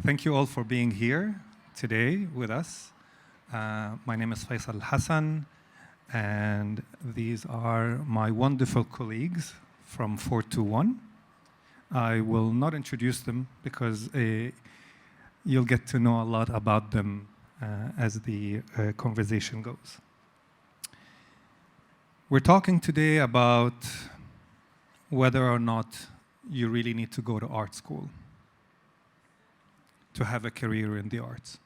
Thank you all for being here today with us. My name is Faisal Hassan, and these are my wonderful colleagues from 421. I will not introduce them because you'll get to know a lot about them as the conversation goes. We're talking today about whether or not you really need to go to art school to have a career in the arts.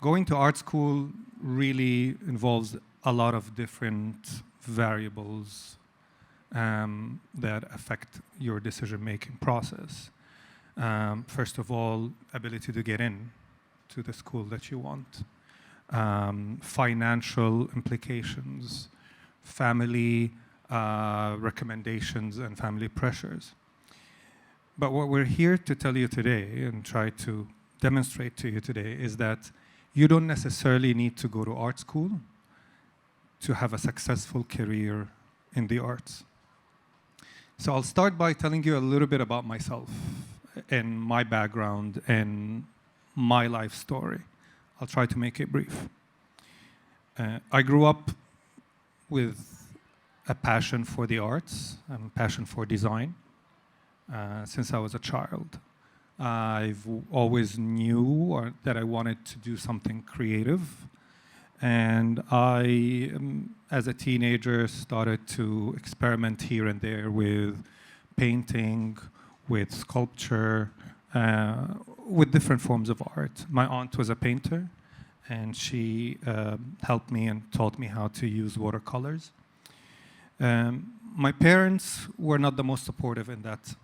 Going to art school really involves a lot of different variables that affect your decision-making process. First of all, ability to get in to the school that you want, financial implications, family recommendations, and family pressures. But what we're here to tell you today and try to demonstrate to you today is that you don't necessarily need to go to art school to have a successful career in the arts. So I'll start by telling you a little bit about myself and my background and my life story. I'll try to make it brief. I grew up with a passion for the arts and a passion for design. Since I was a child. I've always knew that I wanted to do something creative. And I, as a teenager, started to experiment here and there with painting, with sculpture, with different forms of art. My aunt was a painter, and she helped me and taught me how to use watercolors. My parents were not the most supportive in that.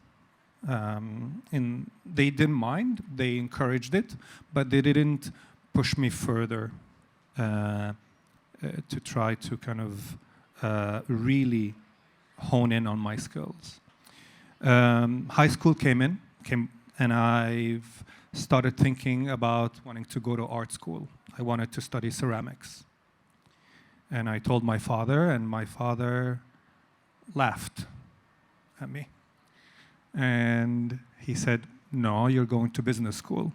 They didn't mind, they encouraged it, but they didn't push me further to try to kind of really hone in on my skills. High school came, and I've started thinking about wanting to go to art school. I wanted to study ceramics. And I told my father, and my father laughed at me. And he said, no, you're going to business school.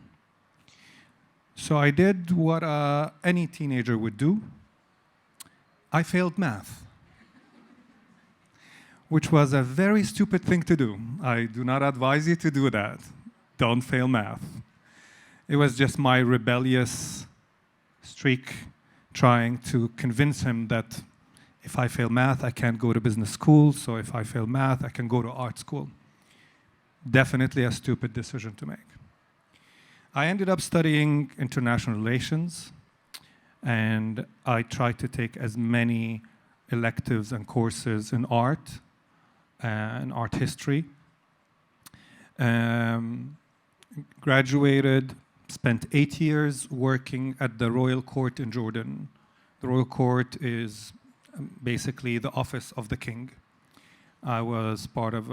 So I did what any teenager would do. I failed math, which was a very stupid thing to do. I do not advise you to do that. Don't fail math. It was just my rebellious streak trying to convince him that if I fail math, I can't go to business school. So if I fail math, I can go to art school. Definitely a stupid decision to make. I ended up studying international relations, and I tried to take as many electives and courses in art and art history. Graduated, spent 8 years working at the Royal Court in Jordan. The Royal Court is basically the office of the king. I was part of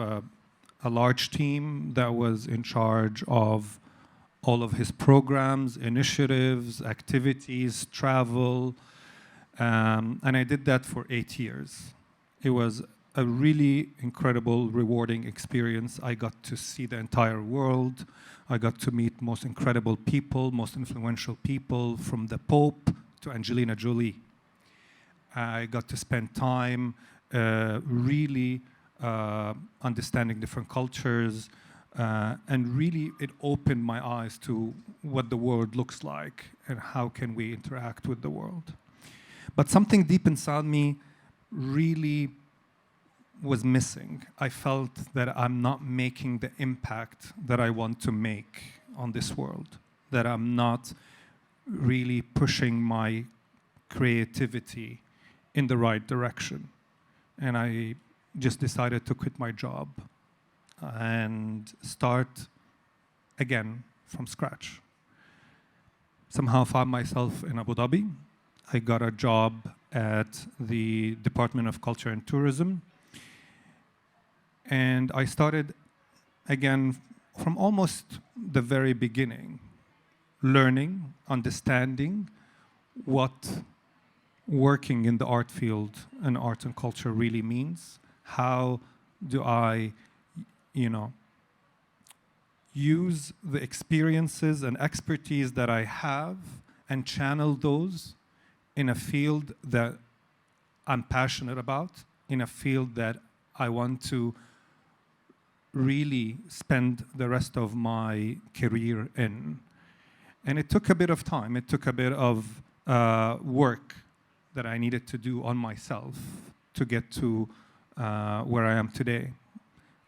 a large team that was in charge of all of his programs, initiatives, activities, travel, and I did that for 8 years. It was a really incredible, rewarding experience. I got to see the entire world. I got to meet most incredible people, most influential people, from the Pope to Angelina Jolie. I got to spend time really understanding different cultures, and really it opened my eyes to what the world looks like and how can we interact with the world. But something deep inside me really was missing. I felt that I'm not making the impact that I want to make on this world, that I'm not really pushing my creativity in the right direction. And I just decided to quit my job and start again from scratch. Somehow found myself in Abu Dhabi. I got a job at the Department of Culture and Tourism. And I started again from almost the very beginning, learning, understanding what working in the art field and arts and culture really means. How do I, use the experiences and expertise that I have and channel those in a field that I'm passionate about, in a field that I want to really spend the rest of my career in. And it took a bit of time. It took a bit of work that I needed to do on myself to get to where I am today.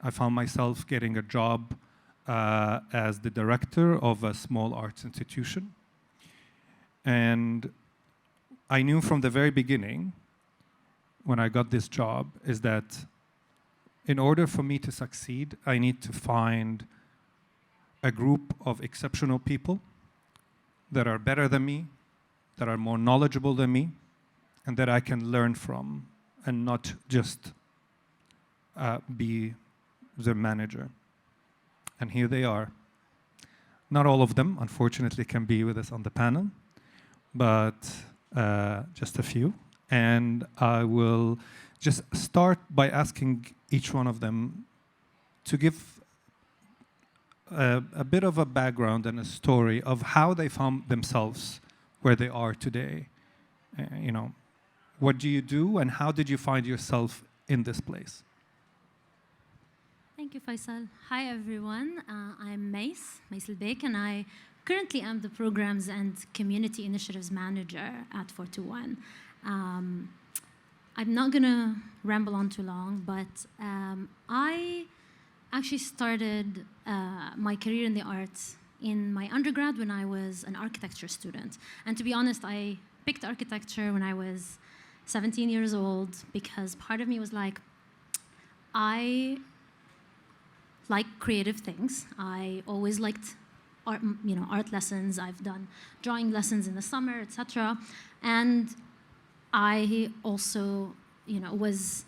I found myself getting a job as the director of a small arts institution. And I knew from the very beginning, when I got this job, is that in order for me to succeed, I need to find a group of exceptional people that are better than me, that are more knowledgeable than me, and that I can learn from, and not just be their manager. And here they are. Not all of them, unfortunately, can be with us on the panel, but just a few. And I will just start by asking each one of them to give a bit of a background and a story of how they found themselves where they are today. What do you do, and how did you find yourself in this place? Thank you, Faisal. Hi, everyone. I'm Mace Beek, and I currently am the Programs and Community Initiatives Manager at 421. I'm not going to ramble on too long, but I actually started my career in the arts in my undergrad when I was an architecture student. And to be honest, I picked architecture when I was 17 years old because part of me was like, I like creative things. I always liked art lessons. I've done drawing lessons in the summer, etc. And I also, was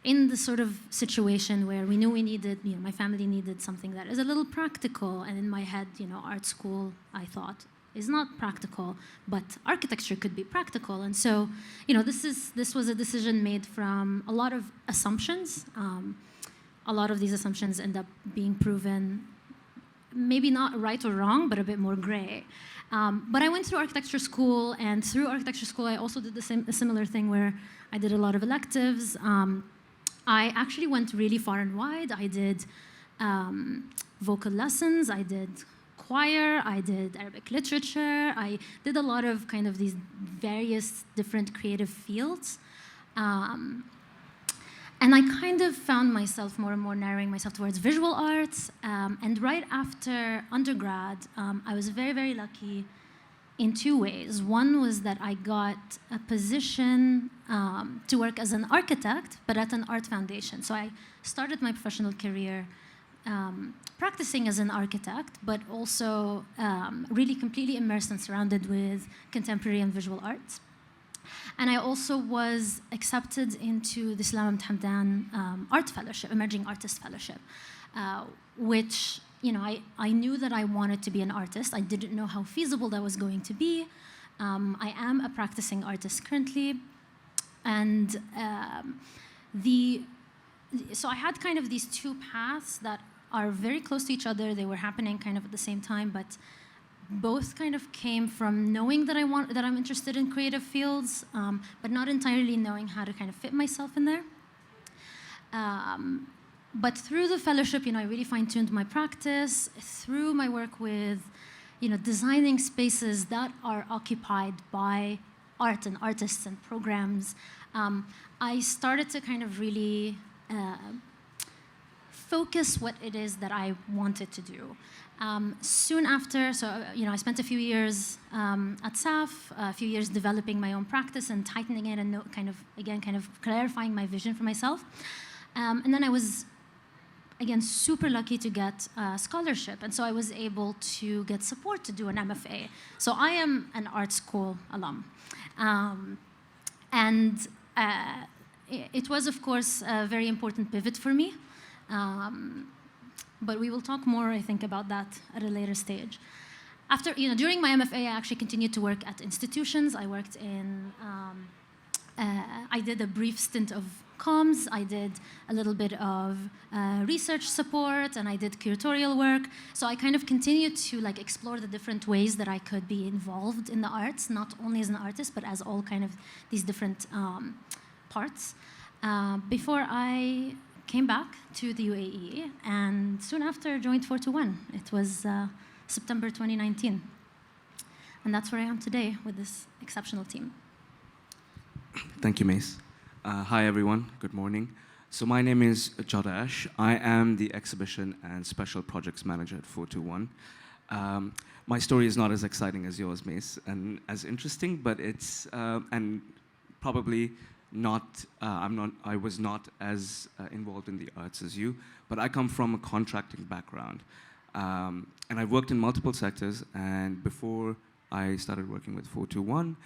in the sort of situation where we knew we needed, my family needed something that is a little practical. And in my head, art school, I thought, is not practical, but architecture could be practical. And so, this was a decision made from a lot of assumptions. A lot of these assumptions end up being proven maybe not right or wrong, but a bit more gray. But I went through architecture school, and through architecture school, I also did a similar thing where I did a lot of electives. I actually went really far and wide. I did vocal lessons, I did choir, I did Arabic literature, I did a lot of kind of these various different creative fields. And I kind of found myself more and more narrowing myself towards visual arts. And right after undergrad, I was very, very lucky in two ways. One was that I got a position to work as an architect, but at an art foundation. So I started my professional career practicing as an architect, but also really completely immersed and surrounded with contemporary and visual arts. And I also was accepted into the Salam Ahmed Hamdan Art Fellowship, Emerging Artist Fellowship, which, I knew that I wanted to be an artist. I didn't know how feasible that was going to be. I am a practicing artist currently. And so I had kind of these two paths that are very close to each other. They were happening kind of at the same time, but both kind of came from knowing that I'm interested in creative fields, but not entirely knowing how to kind of fit myself in there. But through the fellowship, I really fine-tuned my practice. Through my work with, designing spaces that are occupied by art and artists and programs, I started to kind of really focus what it is that I wanted to do. Soon after, I spent a few years at SAF, a few years developing my own practice and tightening it and kind of clarifying my vision for myself. And then I was, again, super lucky to get a scholarship. And so I was able to get support to do an MFA. So I am an art school alum. It was, of course, a very important pivot for me. But we will talk more, I think, about that at a later stage. During my MFA, I actually continued to work at institutions. I worked in I did a brief stint of comms, I did a little bit of research support, and I did curatorial work. So I kind of continued to like explore the different ways that I could be involved in the arts, not only as an artist, but as all kind of these different parts. Before I came back to the UAE, and soon after joined 421. It was September 2019. And that's where I am today with this exceptional team. Thank you, Mace. Hi, everyone. Good morning. So my name is Jadash. I am the Exhibition and Special Projects Manager at 421. My story is not as exciting as yours, Mace, and as interesting, but it's, and probably not, I was not as involved in the arts as you, but I come from a contracting background. And I've worked in multiple sectors, and before I started working with 421,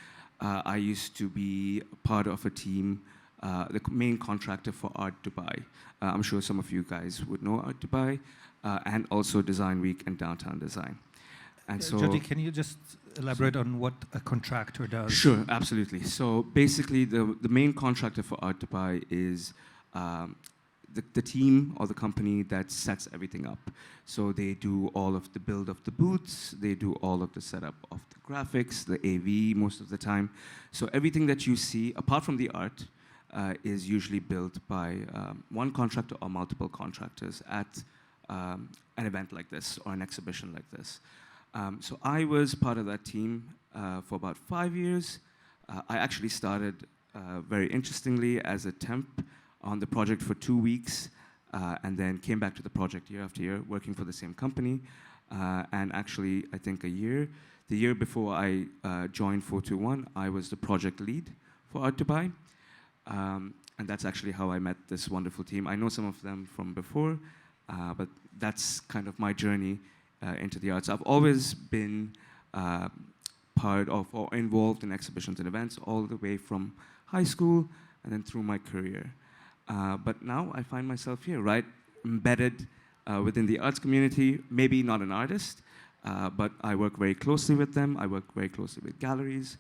I used to be part of a team, the main contractor for Art Dubai. I'm sure some of you guys would know Art Dubai, and also Design Week and Downtown Design. And so, Jody, can you just elaborate on what a contractor does? Sure, absolutely. So basically, the main contractor for Art Dubai is the team or the company that sets everything up. So they do all of the build of the booths, they do all of the setup of the graphics, the AV most of the time. So everything that you see, apart from the art, is usually built by one contractor or multiple contractors at an event like this or an exhibition like this. So I was part of that team for about 5 years. I actually started very interestingly as a temp on the project for 2 weeks, and then came back to the project year after year, working for the same company. And actually, I think the year before I joined 421, I was the project lead for Art Dubai. And that's actually how I met this wonderful team. I know some of them from before, but that's kind of my journey into the arts. I've always been part of or involved in exhibitions and events all the way from high school and then through my career. But now I find myself here, right, embedded within the arts community, maybe not an artist, but I work very closely with them. I work very closely with galleries,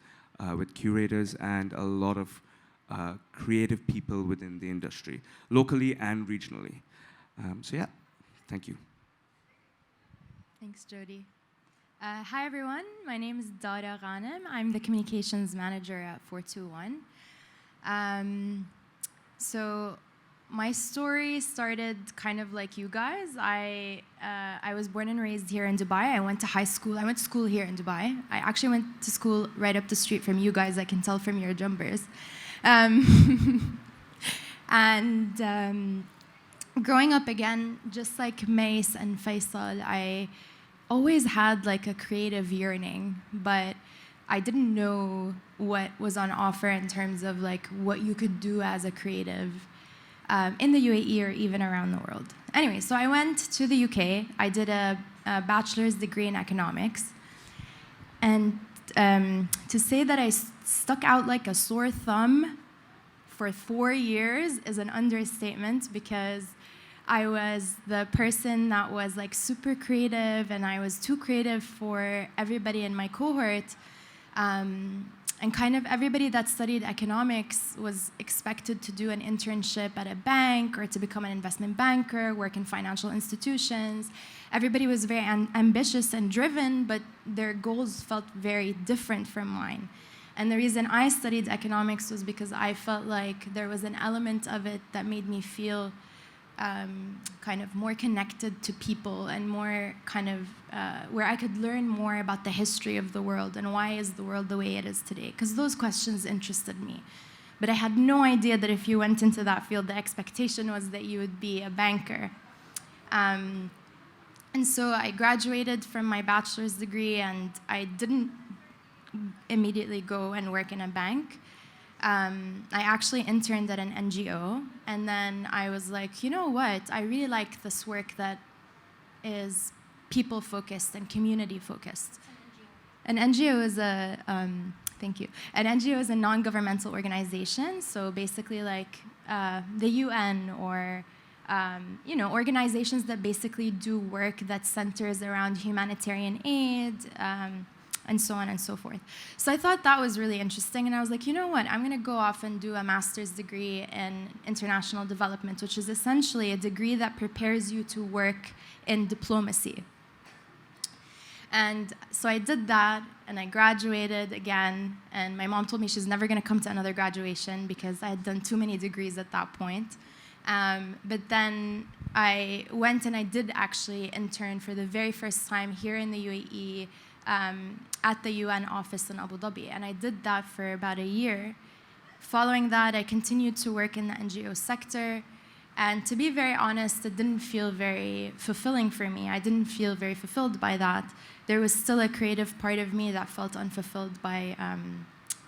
with curators, and a lot of creative people within the industry, locally and regionally. So yeah, thank you. Thanks, Jody. Hi, everyone. My name is Dara Ghanem. I'm the communications manager at 421. So my story started kind of like you guys. I was born and raised here in Dubai. I went to high school. I went to school here in Dubai. I actually went to school right up the street from you guys. I can tell from your jumpers. Growing up again, just like Mace and Faisal, I always had like a creative yearning, but I didn't know what was on offer in terms of like what you could do as a creative in the UAE or even around the world. Anyway, so I went to the UK. I did a bachelor's degree in economics. And to say that I stuck out like a sore thumb for 4 years is an understatement, because I was the person that was like super creative, and I was too creative for everybody in my cohort. And kind of everybody that studied economics was expected to do an internship at a bank or to become an investment banker, work in financial institutions. Everybody was very ambitious and driven, but their goals felt very different from mine. And the reason I studied economics was because I felt like there was an element of it that made me feel kind of more connected to people, and more kind of where I could learn more about the history of the world and why is the world the way it is today, because those questions interested me. But I had no idea that if you went into that field, the expectation was that you would be a banker. And so I graduated from my bachelor's degree, and I didn't immediately go and work in a bank. I actually interned at an NGO, and then I was like, you know what? I really like this work that is people-focused and community-focused. An NGO is a, thank you. An NGO is a non-governmental organization, so basically like the UN or you know, organizations that basically do work that centers around humanitarian aid, and so on and so forth. So I thought that was really interesting, and I was like, you know what, I'm going to go off and do a master's degree in international development, which is essentially a degree that prepares you to work in diplomacy. And so I did that, and I graduated again, and my mom told me she's never going to come to another graduation because I had done too many degrees at that point. But then I went and I did actually intern for the very first time here in the UAE at the UN office in Abu Dhabi, and I did that for about a year. Following that, I continued to work in the NGO sector, and to be very honest, it didn't feel very fulfilling for me. I didn't feel very fulfilled by that. There was still a creative part of me that felt unfulfilled by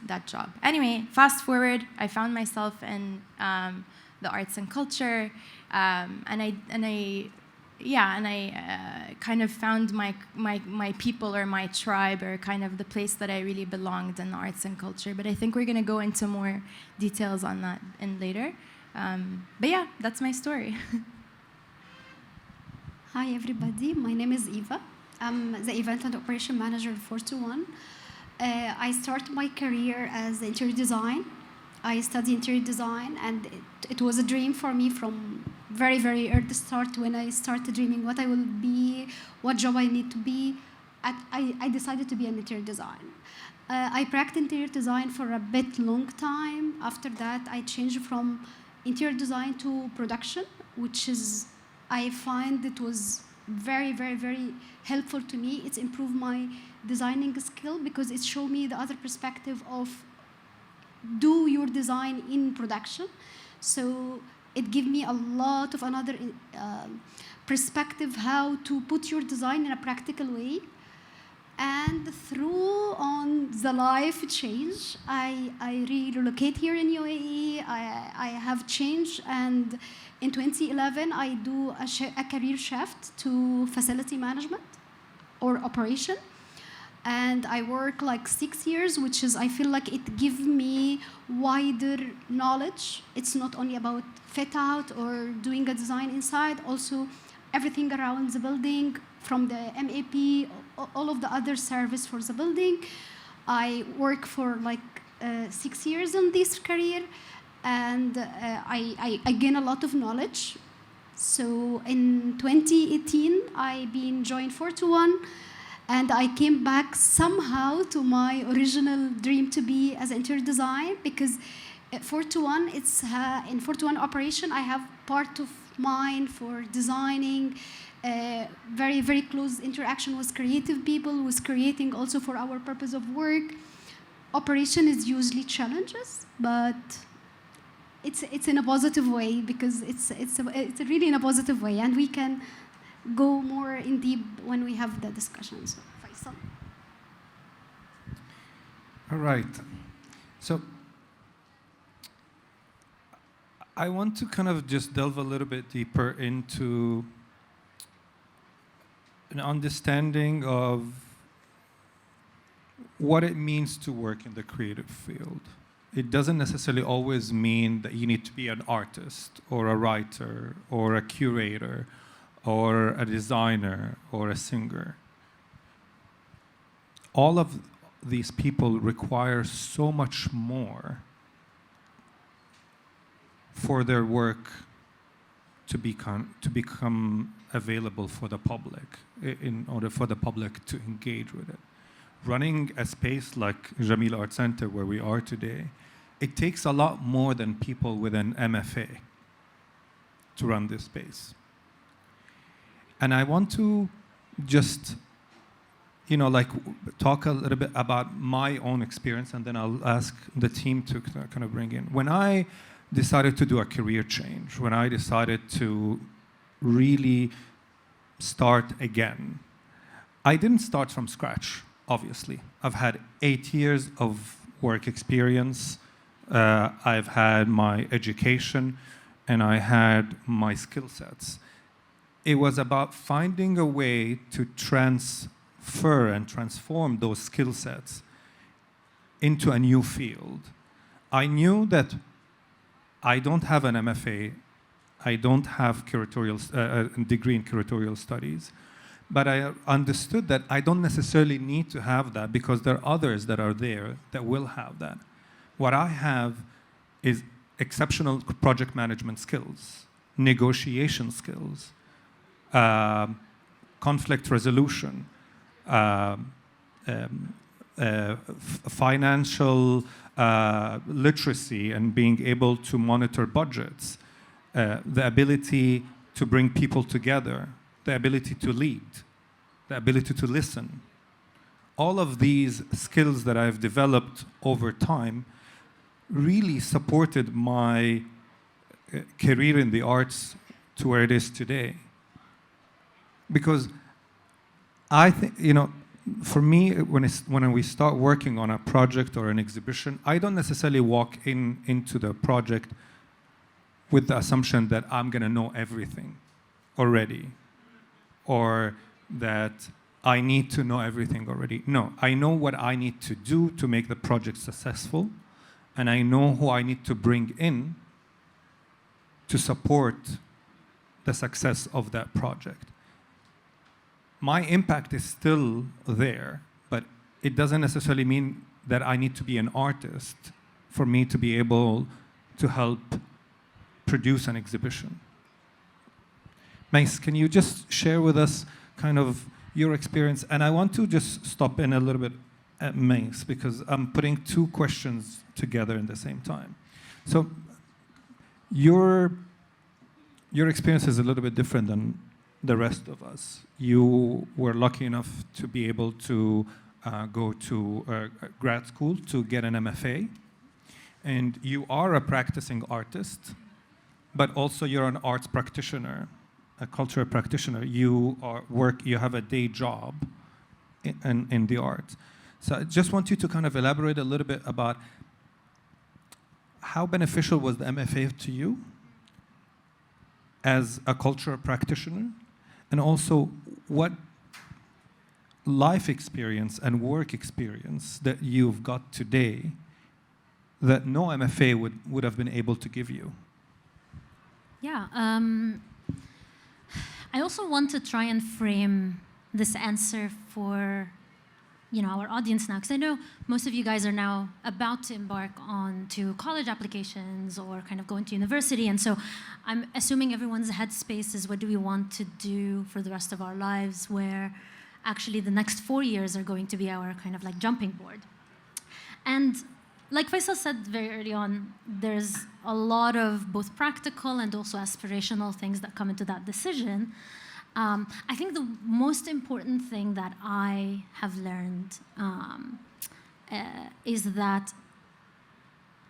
that job. Anyway, fast forward, I found myself in the arts and culture, and I kind of found my people or my tribe, or kind of the place that I really belonged in the arts and culture. But I think we're going to go into more details on that in later. But yeah, that's my story. Hi everybody, my name is Eva. I'm the event and operation manager for 421. I started my career as interior design. I studied interior design, and it was a dream for me from very, very early start. When I started dreaming what I will be, what job I need to be, I decided to be an interior design. I practiced interior design for a bit long time. After that, I changed from interior design to production, which is, I find it was very, very, very helpful to me. It's improved my designing skill because it showed me the other perspective of do your design in production. So it gave me a lot of another perspective how to put your design in a practical way. And through on the life change, I relocate here in UAE. I have changed, and in 2011 I do a career shift to facility management or operation. And I work like 6 years, which is, I feel like it gives me wider knowledge. It's not only about fit out or doing a design inside, also everything around the building, from the MAP, all of the other service for the building. I work for like 6 years in this career, and I gain a lot of knowledge. So in 2018, I been joined 421. And I came back somehow to my original dream to be as an interior design, because at 421, it's in 421 operation, I have part of mine for designing, very, very close interaction with creative people, with creating also for our purpose of work. Operation is usually challenges, but it's in a positive way, because it's really in a positive way, and we can go more in deep when we have the discussion. So, Faisal. All right. So I want to kind of just delve a little bit deeper into an understanding of what it means to work in the creative field. It doesn't necessarily always mean that you need to be an artist or a writer or a curator or a designer or a singer. All of these people require so much more for their work to become available for the public, in order for the public to engage with it. Running a space like Jameel Art Center, where we are today, it takes a lot more than people with an MFA to run this space. And I want to just, talk a little bit about my own experience, and then I'll ask the team to kind of bring in. When I decided to do a career change, when I decided to really start again, I didn't start from scratch, obviously. I've had 8 years of work experience. I've had my education, and I had my skill sets. It was about finding a way to transfer and transform those skill sets into a new field. I knew that I don't have an MFA, I don't have a degree in curatorial studies, But I understood that I don't necessarily need to have that because there are others that are there that will have that. What I have is exceptional project management skills, negotiation skills, conflict resolution, financial literacy and being able to monitor budgets, the ability to bring people together, the ability to lead, the ability to listen. All of these skills that I've developed over time really supported my career in the arts to where it is today. Because I think, for me, when we start working on a project or an exhibition, I don't necessarily walk into the project with the assumption that I'm going to know everything already, or that I need to know everything already. No, I know what I need to do to make the project successful, and I know who I need to bring in to support the success of that project. My impact is still there, but it doesn't necessarily mean that I need to be an artist for me to be able to help produce an exhibition. Mace, can you just share with us kind of your experience? And I want to just stop in a little bit at Mace because I'm putting two questions together in the same time. So your experience is a little bit different than the rest of us. You were lucky enough to be able to go to grad school to get an MFA. And you are a practicing artist, but also you're an arts practitioner, a cultural practitioner. You have a day job in the arts. So I just want you to kind of elaborate a little bit about how beneficial was the MFA to you as a cultural practitioner, and also what life experience and work experience that you've got today that no MFA would have been able to give you. Yeah, I also want to try and frame this answer for our audience now, because I know most of you guys are now about to embark on to college applications or kind of going to university, and so I'm assuming everyone's headspace is what do we want to do for the rest of our lives, where actually the next 4 years are going to be our kind of like jumping board. And like Faisal said very early on, there's a lot of both practical and also aspirational things that come into that decision. I think the most important thing that I have learned is that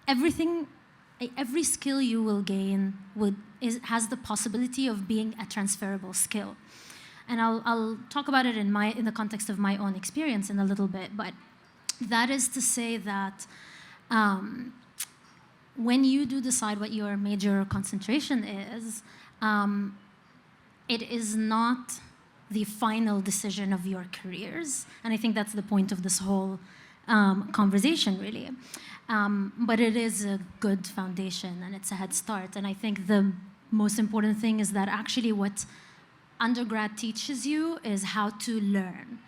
every skill you will gain has the possibility of being a transferable skill. And I'll talk about it in the context of my own experience in a little bit, but that is to say that when you do decide what your major concentration is, it is not the final decision of your careers. And I think that's the point of this whole conversation, really. But it is a good foundation, and it's a head start. And I think the most important thing is that actually what undergrad teaches you is how to learn.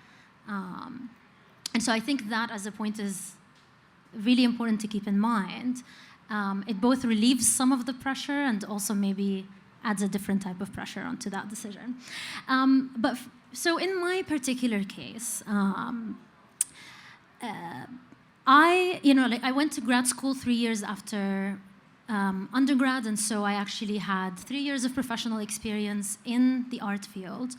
And so I think that as a point is really important to keep in mind. It both relieves some of the pressure and also maybe adds a different type of pressure onto that decision. So in my particular case, I went to grad school 3 years after undergrad, and so I actually had 3 years of professional experience in the art field.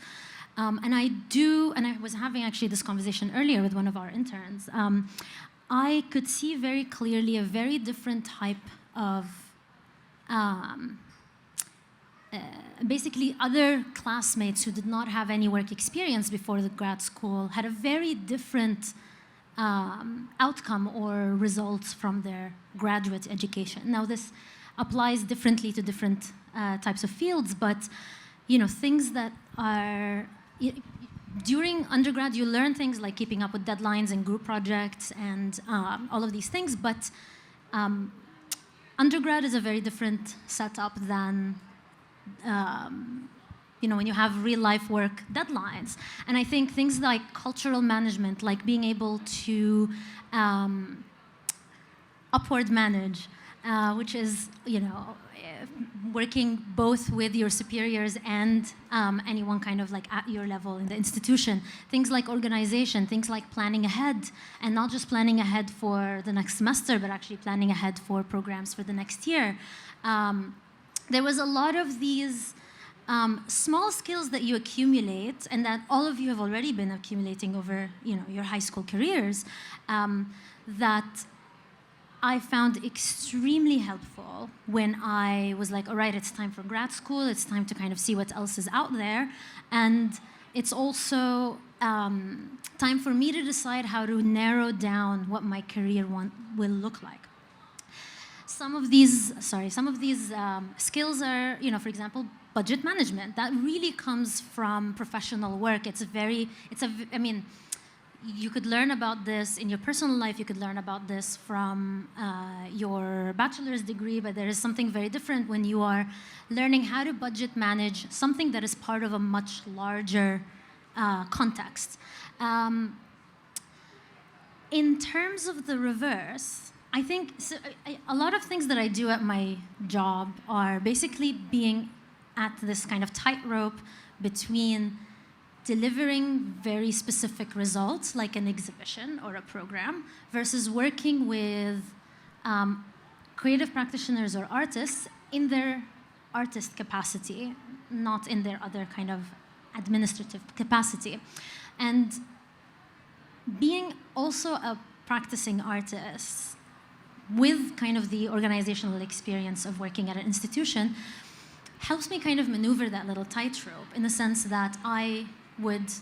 And I was having actually this conversation earlier with one of our interns. I could see very clearly a very different type of basically other classmates who did not have any work experience before the grad school had a very different outcome or results from their graduate education. Now this applies differently to different types of fields, but things that are during undergrad you learn things like keeping up with deadlines and group projects and all of these things, but undergrad is a very different setup than when you have real life work deadlines. And I think things like cultural management, like being able to upward manage, which is, working both with your superiors and anyone kind of like at your level in the institution. Things like organization, things like planning ahead, and not just planning ahead for the next semester, but actually planning ahead for programs for the next year. There was a lot of these small skills that you accumulate, and that all of you have already been accumulating over, your high school careers, that I found extremely helpful when I was like, all right, it's time for grad school. It's time to kind of see what else is out there. And it's also time for me to decide how to narrow down what my career will look like. Some of these skills are, for example, budget management. That really comes from professional work. You could learn about this in your personal life. You could learn about this from your bachelor's degree, but there is something very different when you are learning how to budget manage something that is part of a much larger context. In terms of the reverse, I think a lot of things that I do at my job are basically being at this kind of tightrope between delivering very specific results, like an exhibition or a program, versus working with creative practitioners or artists in their artist capacity, not in their other kind of administrative capacity. And being also a practicing artist with kind of the organizational experience of working at an institution helps me kind of maneuver that little tightrope, in the sense that I would,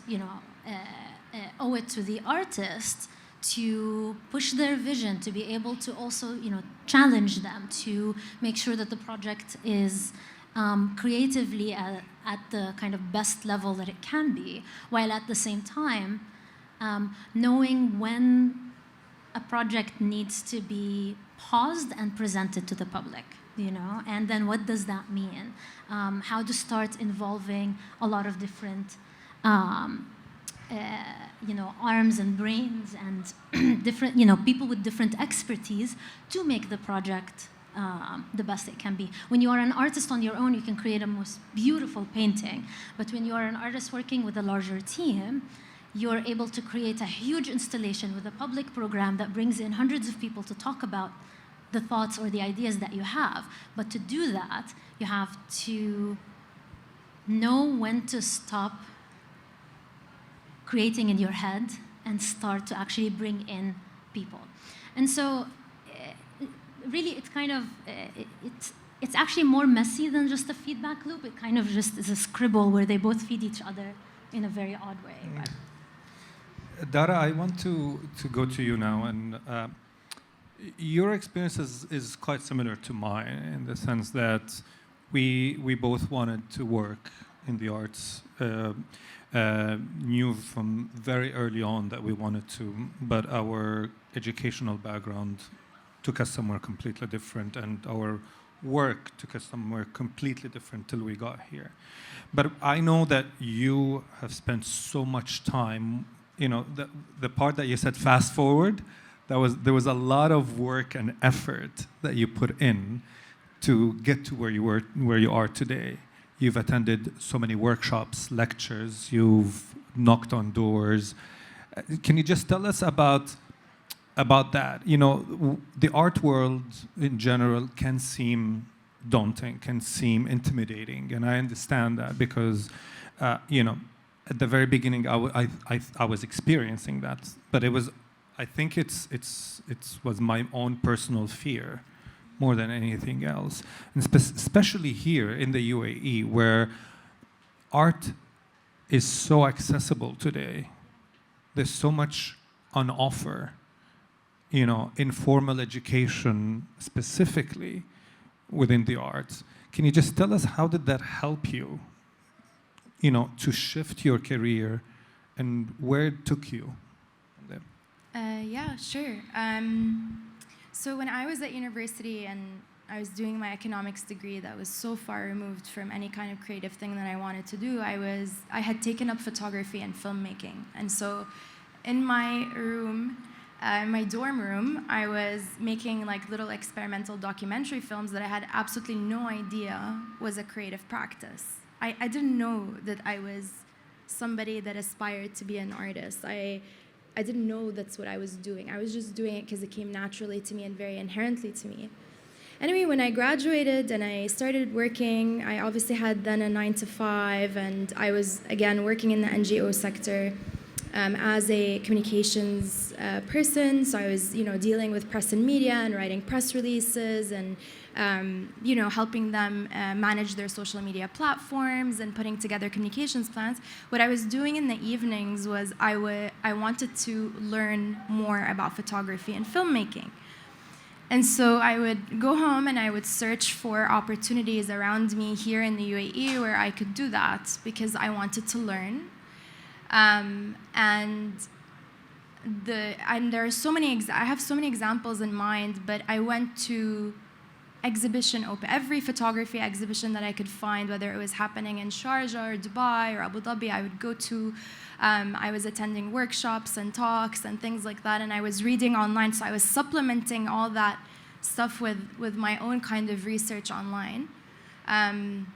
owe it to the artist to push their vision, to be able to also, challenge them, to make sure that the project is creatively at the kind of best level that it can be, while at the same time knowing when a project needs to be paused and presented to the public. And then what does that mean? How to start involving a lot of different arms and brains and different, people with different expertise to make the project the best it can be. When you are an artist on your own, you can create a most beautiful painting. But when you are an artist working with a larger team, you're able to create a huge installation with a public program that brings in hundreds of people to talk about the thoughts or the ideas that you have. But to do that, you have to know when to stop creating in your head and start to actually bring in people. And so really it's kind of, it's actually more messy than just a feedback loop. It kind of just is a scribble where they both feed each other in a very odd way. Dara, I want to go to you now, and your experience is quite similar to mine, in the sense that we both wanted to work in the arts, knew from very early on that we wanted to, but our educational background took us somewhere completely different, and our work took us somewhere completely different till we got here. But I know that you have spent so much time, the part that you said fast forward, there was a lot of work and effort that you put in to get to where you are today. You've attended so many workshops, lectures, you've knocked on doors. Can you just tell us about that? The art world in general can seem daunting, can seem intimidating, and I understand that because, at the very beginning, I was experiencing that, but I think it was my own personal fear more than anything else, and especially here in the UAE, where art is so accessible today. There's so much on offer, informal education specifically within the arts. Can you just tell us how did that help you, to shift your career, and where it took you? Yeah, sure. So when I was at university and I was doing my economics degree that was so far removed from any kind of creative thing that I wanted to do. I had taken up photography and filmmaking. And so in my room, in my dorm room, I was making like little experimental documentary films that I had absolutely no idea was a creative practice. I didn't know that I was somebody that aspired to be an artist. I didn't know that's what I was doing. I was just doing it because it came naturally to me and very inherently to me. Anyway, when I graduated and I started working, I obviously had then a 9-to-5, and I was, again, working in the NGO sector as a communications person. So I was, dealing with press and media and writing press releases and, helping them manage their social media platforms and putting together communications plans. What I was doing in the evenings was I wanted to learn more about photography and filmmaking. And so I would go home and I would search for opportunities around me here in the UAE where I could do that because I wanted to learn. And there are so many. I have so many examples in mind, but I went to every photography exhibition that I could find, whether it was happening in Sharjah or Dubai or Abu Dhabi, I would go to. I was attending workshops and talks and things like that, and I was reading online, so I was supplementing all that stuff with my own kind of research online. And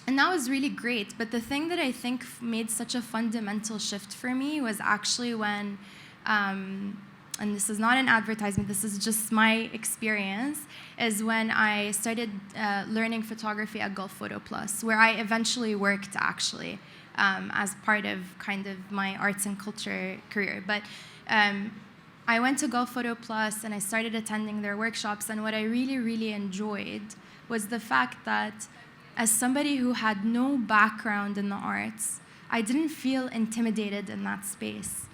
that was really great, but the thing that I think made such a fundamental shift for me was actually when, and this is not an advertisement, this is just my experience, is when I started learning photography at Gulf Photo Plus, where I eventually worked actually. As part of kind of my arts and culture career. But I went to Gulf Photo Plus and I started attending their workshops, and what I really, really enjoyed was the fact that as somebody who had no background in the arts, I didn't feel intimidated in that space.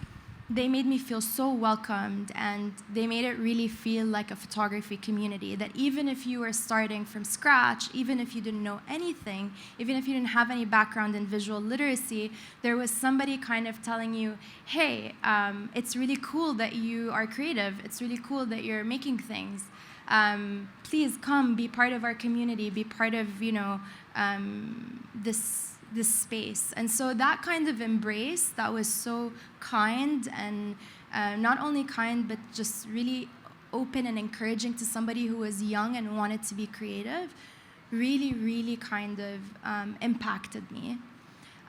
They made me feel so welcomed, and they made it really feel like a photography community, that even if you were starting from scratch, even if you didn't know anything, even if you didn't have any background in visual literacy, there was somebody kind of telling you, hey, it's really cool that you are creative, it's really cool that you're making things. Please come, be part of our community, be part of, this space. And so that kind of embrace that was so kind and not only kind, but just really open and encouraging to somebody who was young and wanted to be creative, really, really kind of impacted me.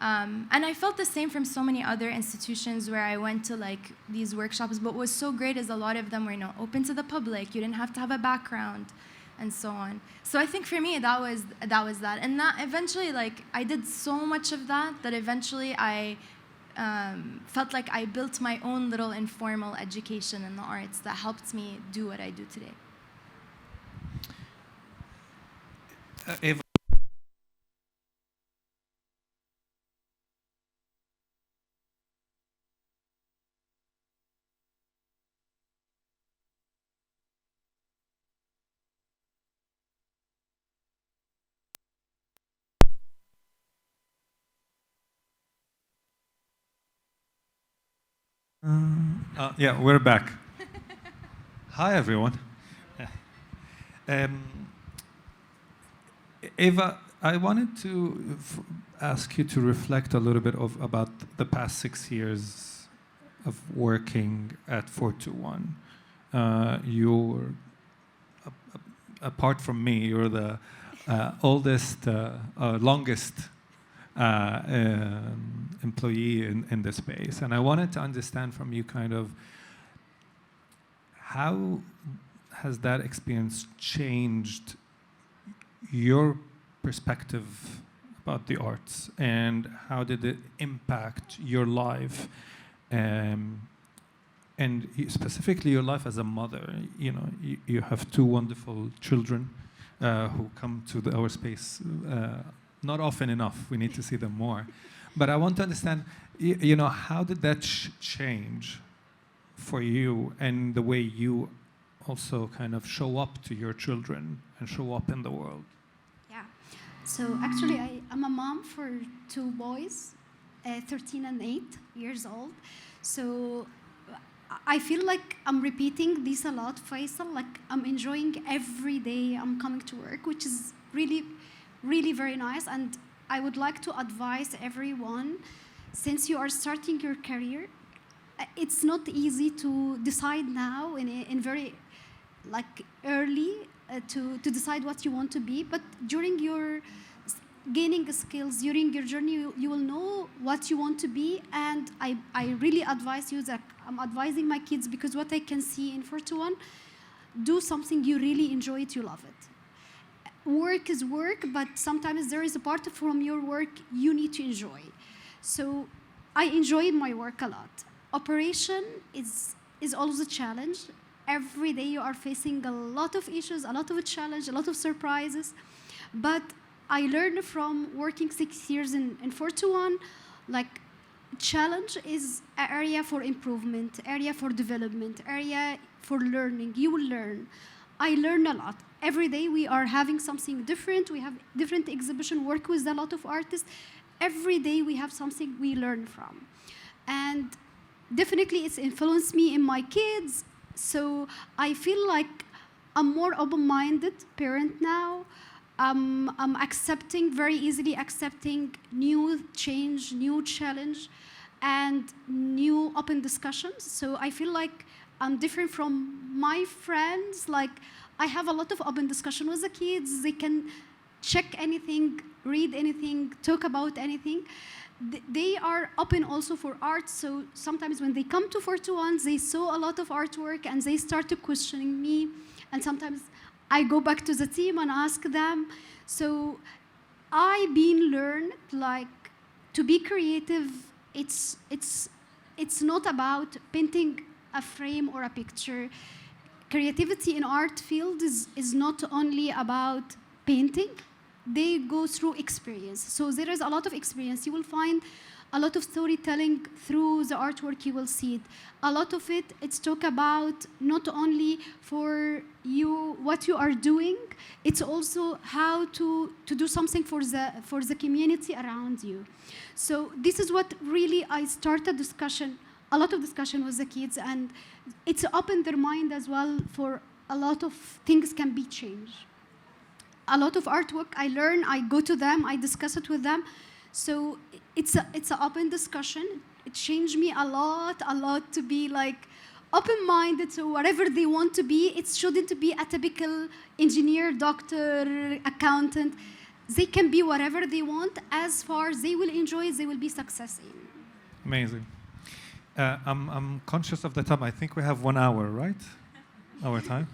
And I felt the same from so many other institutions where I went to like these workshops, but what was so great is a lot of them were open to the public. You didn't have to have a background and so on. So I think for me that was that. And that eventually, like, I did so much of that eventually I felt like I built my own little informal education in the arts that helped me do what I do today. Eva, yeah, we're back. Hi, everyone. Eva, I wanted to ask you to reflect a little bit about the past 6 years of working at 421. You're, apart from me, you're the oldest, longest employee in the space. And I wanted to understand from you kind of how has that experience changed your perspective about the arts, and how did it impact your life, and specifically your life as a mother? You have 2 wonderful children who come to our space not often enough. We need to see them more. But I want to understand, how did that change for you, and the way you also kind of show up to your children and show up in the world? Yeah. So actually, I'm a mom for 2 boys, 13 and 8 years old. So I feel like I'm repeating this a lot, Faisal. Like I'm enjoying every day I'm coming to work, which is really, really very nice. And I would like to advise everyone, since you are starting your career, it's not easy to decide now in very like early to decide what you want to be. But during your gaining skills during your journey, you will know what you want to be. And I really advise you that I'm advising my kids, because what I can see in 421, do something you really enjoy it, you love it. Work is work, but sometimes there is a part from your work you need to enjoy. So I enjoy my work a lot. Operation is always a challenge. Every day you are facing a lot of issues, a lot of challenge, a lot of surprises. But I learned from working 6 years in 421, like challenge is an area for improvement, area for development, area for learning. You will learn. I learn a lot. Every day we are having something different. We have different exhibition, work with a lot of artists. Every day we have something we learn from. And definitely it's influenced me in my kids. So I feel like I'm more open-minded parent now. I'm accepting, very easily accepting new change, new challenge, and new open discussions. So I feel like I'm different from my friends. Like I have a lot of open discussion with the kids. They can check anything, read anything, talk about anything. They are open also for art. So sometimes when they come to 421, they saw a lot of artwork and they started questioning me. And sometimes I go back to the team and ask them. So I been learned like to be creative. It's not about painting a frame or a picture. Creativity in art field is not only about painting. They go through experience. So there is a lot of experience. You will find a lot of storytelling through the artwork. You will see it. A lot of it, it's talk about not only for you, what you are doing, it's also how to do something for the community around you. So this is what really I started discussion, a lot of discussion with the kids, and it's opened their mind as well for a lot of things can be changed. A lot of artwork I learn, I go to them, I discuss it with them. So it's an open discussion. It changed me a lot to be like open-minded. So whatever they want to be, it shouldn't be a typical engineer, doctor, accountant. They can be whatever they want. As far as they will enjoy it, they will be successful. Amazing. I'm conscious of the time. I think we have 1 hour, right? Our time.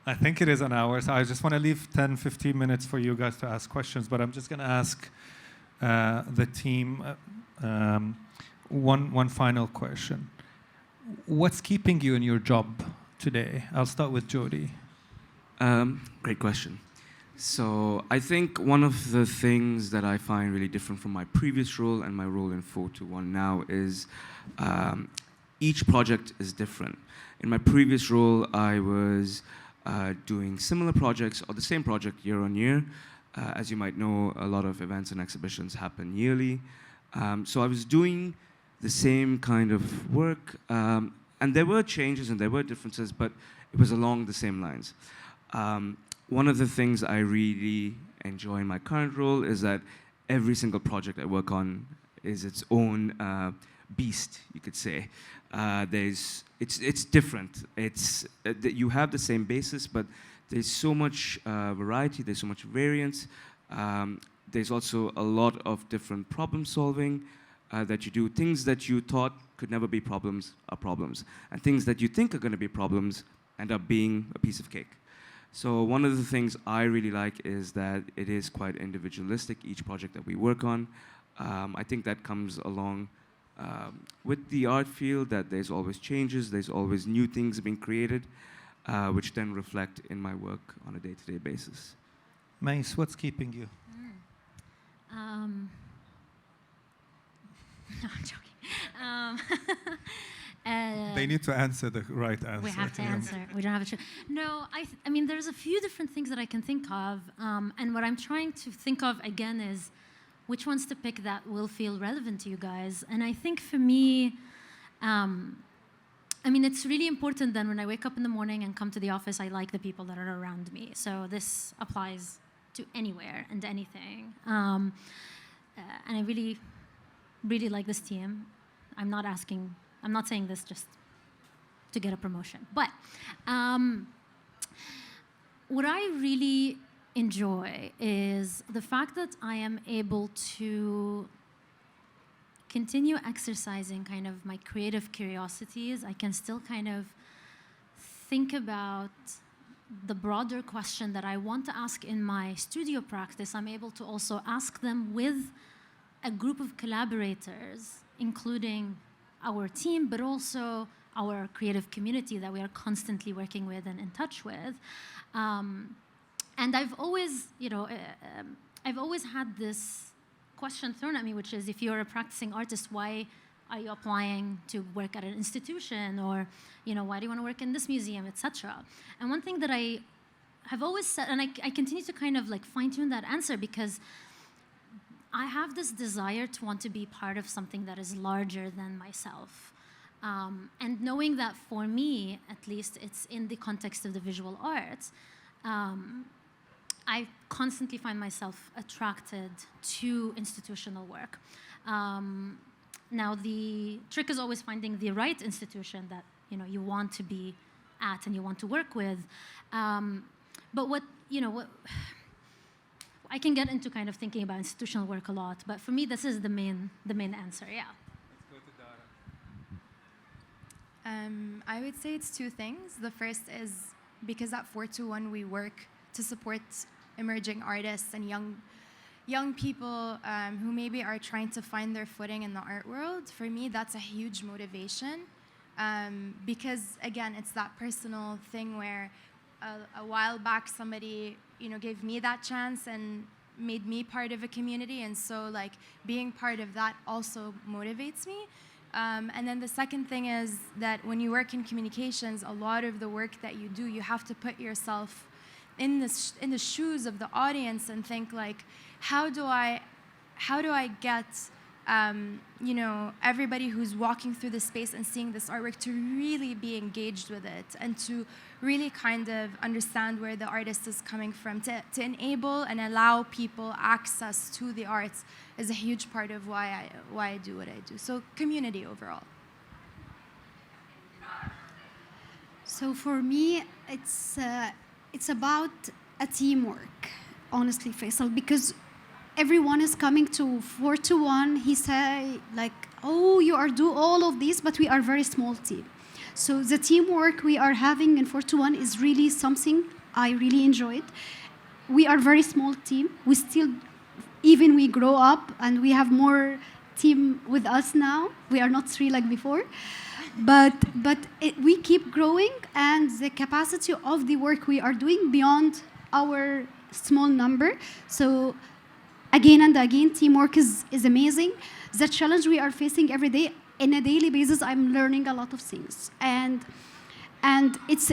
I think it is an hour, so I just want to leave 10, 15 minutes for you guys to ask questions, but I'm just going to ask the team one final question. What's keeping you in your job today? I'll start with Jody. Great question. So I think one of the things that I find really different from my previous role and my role in 421 now is each project is different. In my previous role, I was doing similar projects or the same project year on year. As you might know, a lot of events and exhibitions happen yearly. So I was doing the same kind of work, and there were changes and there were differences, but it was along the same lines. One of the things I really enjoy in my current role is that every single project I work on is its own beast, you could say. It's different. You have the same basis, but there's so much variety. There's so much variance. There's also a lot of different problem solving that you do. Things that you thought could never be problems are problems, and things that you think are going to be problems end up being a piece of cake. So one of the things I really like is that it is quite individualistic, each project that we work on. I think that comes along with the art field, that there's always changes, there's always new things being created, which then reflect in my work on a day-to-day basis. Mace, what's keeping you? No, I'm joking. They need to answer the right answer. We have to answer. We don't have a choice. No, I mean, there's a few different things that I can think of. And what I'm trying to think of, again, is which ones to pick that will feel relevant to you guys. And I think for me, I mean, it's really important then when I wake up in the morning and come to the office, I like the people that are around me. So this applies to anywhere and anything. And I really, really like this team. I'm not saying this just to get a promotion. But what I really enjoy is the fact that I am able to continue exercising kind of my creative curiosities. I can still kind of think about the broader question that I want to ask in my studio practice. I'm able to also ask them with a group of collaborators, including our team, but also our creative community that we are constantly working with and in touch with. And I've always, I've always had this question thrown at me, which is, if you're a practicing artist, why are you applying to work at an institution, or why do you want to work in this museum, etc. And one thing that I have always said, and I continue to kind of like fine-tune that answer, because I have this desire to want to be part of something that is larger than myself. And knowing that for me, at least, it's in the context of the visual arts, I constantly find myself attracted to institutional work. Now, the trick is always finding the right institution that you want to be at and you want to work with. But what I can get into kind of thinking about institutional work a lot, but for me, this is the main answer. Yeah. Let's go to Dara. I would say it's two things. The first is because at 421 we work to support emerging artists and young people who maybe are trying to find their footing in the art world. For me, that's a huge motivation because, again, it's that personal thing where a while back somebody gave me that chance and made me part of a community, and so like being part of that also motivates me. And then the second thing is that when you work in communications, a lot of the work that you do, you have to put yourself in the shoes of the audience and think like, how do I get everybody who's walking through this space and seeing this artwork to really be engaged with it and to really kind of understand where the artist is coming from, to enable and allow people access to the arts is a huge part of why I do what I do. So community overall. So for me, it's about a teamwork, honestly, Faisal, because everyone is coming to 421. He say like, oh, you are do all of this, but we are very small team. So the teamwork we are having in 421 is really something I really enjoyed. We are very small team. We still, even we grow up and we have more team with us now. We are not three like before. But we keep growing, and the capacity of the work we are doing beyond our small number. So again and again, teamwork is amazing. The challenge we are facing every day, in a daily basis, I'm learning a lot of things, and it's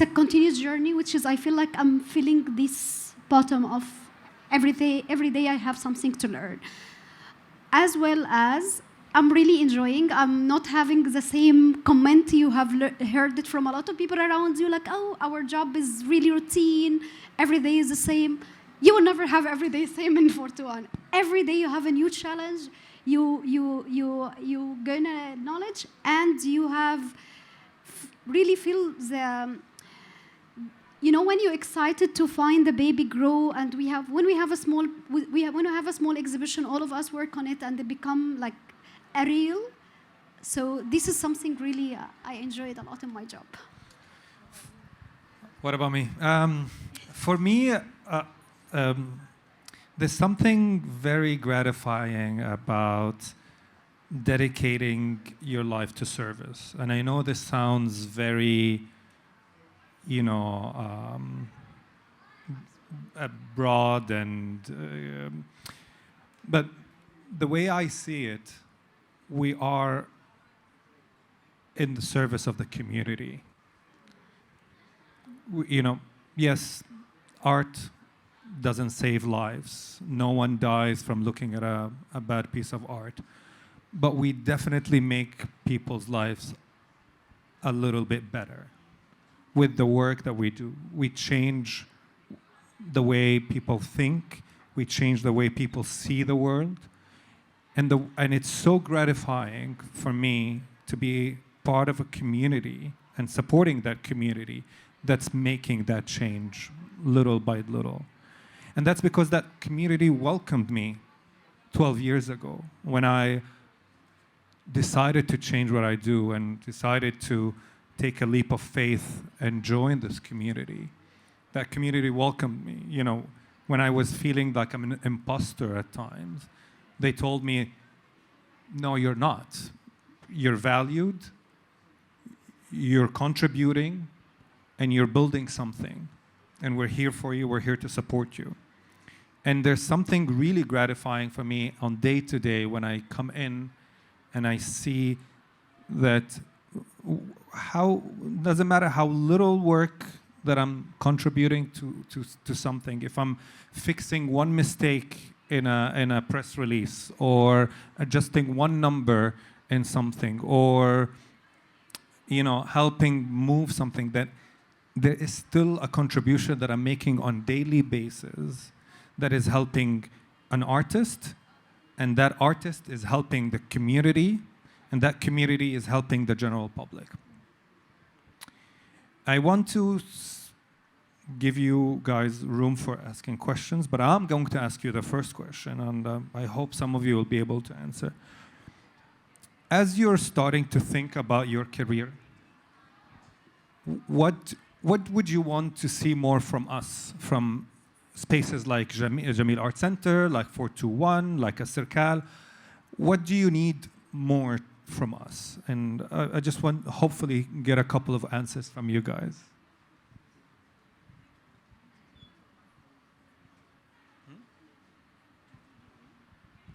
a continuous journey, which is I feel like I'm feeling this bottom of every day. Every day I have something to learn, as well as I'm really enjoying. I'm not having the same comment you have heard it from a lot of people around you, like, oh, our job is really routine. Every day is the same. You will never have every day same in 421. Every day you have a new challenge. You gain a knowledge, and you have really feel the. When you're excited to find the baby grow, and when we have a small exhibition, all of us work on it, and they become like a reel. So this is something really I enjoyed a lot in my job. What about me? For me, there's something very gratifying about dedicating your life to service. And I know this sounds very, broad, but the way I see it, we are in the service of the community. Yes, art doesn't save lives. No one dies from looking at a bad piece of art. But we definitely make people's lives a little bit better with the work that we do. We change the way people think, we change the way people see the world. And it's so gratifying for me to be part of a community and supporting that community that's making that change little by little. And that's because that community welcomed me 12 years ago when I decided to change what I do and decided to take a leap of faith and join this community. That community welcomed me. You know, when I was feeling like I'm an imposter at times, they told me, no, you're not. You're valued, you're contributing, and you're building something. And we're here for you, we're here to support you. And there's something really gratifying for me on day to day when I come in and I see that doesn't matter how little work that I'm contributing to something. If I'm fixing one mistake in a press release, or adjusting one number in something, or helping move something, that there is still a contribution that I'm making on daily basis that is helping an artist, and that artist is helping the community, and that community is helping the general public. I want to give you guys room for asking questions, but I'm going to ask you the first question, and I hope some of you will be able to answer. As you're starting to think about your career, what would you want to see more from us, from spaces like Jamil Art Center, like 421, like a Circal? What do you need more from us? And I just want, hopefully, get a couple of answers from you guys.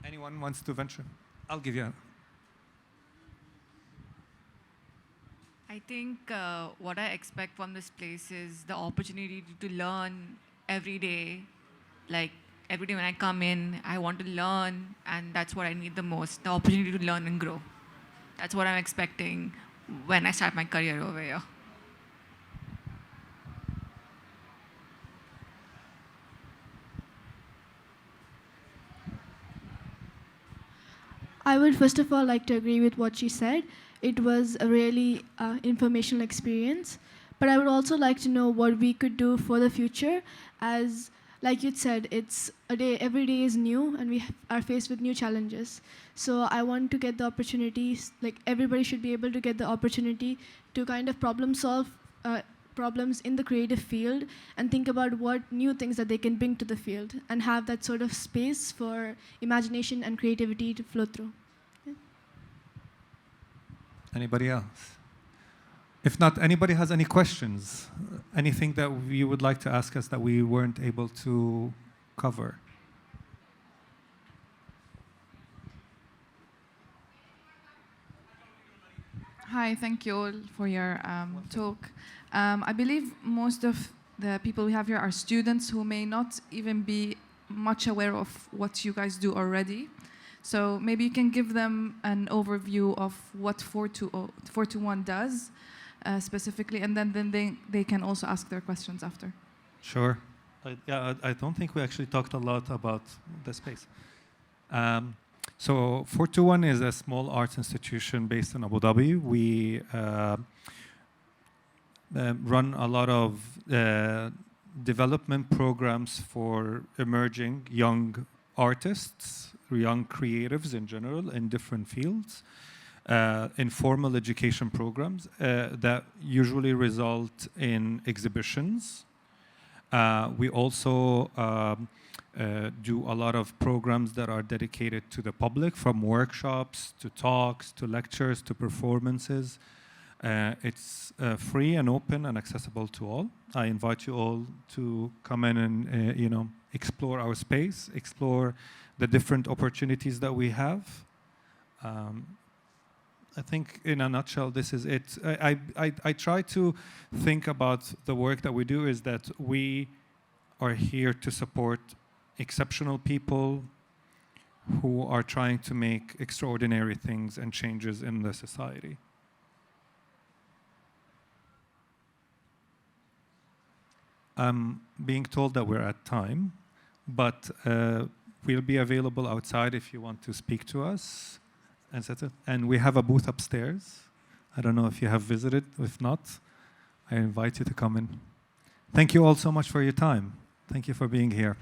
Anyone wants to venture? I'll give you. I think what I expect from this place is the opportunity to learn every day. Like every day when I come in, I want to learn, and that's what I need the most, the opportunity to learn and grow. That's what I'm expecting when I start my career over here. I would first of all like to agree with what she said. It was a really informational experience. But I would also like to know what we could do for the future, as, like you said, it's a day, every day is new, and we are faced with new challenges. So I want to get the opportunities, like everybody should be able to get the opportunity to kind of problem solve problems in the creative field and think about what new things that they can bring to the field and have that sort of space for imagination and creativity to flow through. Yeah. Anybody else? If not, anybody has any questions? Anything that you would like to ask us that we weren't able to cover? Hi, thank you all for your talk. I believe most of the people we have here are students who may not even be much aware of what you guys do already. So maybe you can give them an overview of what 421 does specifically, and then they can also ask their questions after. Sure. I don't think we actually talked a lot about the space. So 421 is a small arts institution based in Abu Dhabi. We run a lot of development programs for emerging young artists, young creatives in general, in different fields. Informal education programs that usually result in exhibitions. We also do a lot of programs that are dedicated to the public, from workshops to talks to lectures to performances. It's free and open and accessible to all. I invite you all to come in and explore our space, explore the different opportunities that we have. I think in a nutshell, this is it. I try to think about the work that we do is that we are here to support exceptional people who are trying to make extraordinary things and changes in the society. I'm being told that we're at time, but we'll be available outside if you want to speak to us, etc. And we have a booth upstairs. I don't know if you have visited. If not, I invite you to come in. Thank you all so much for your time. Thank you for being here.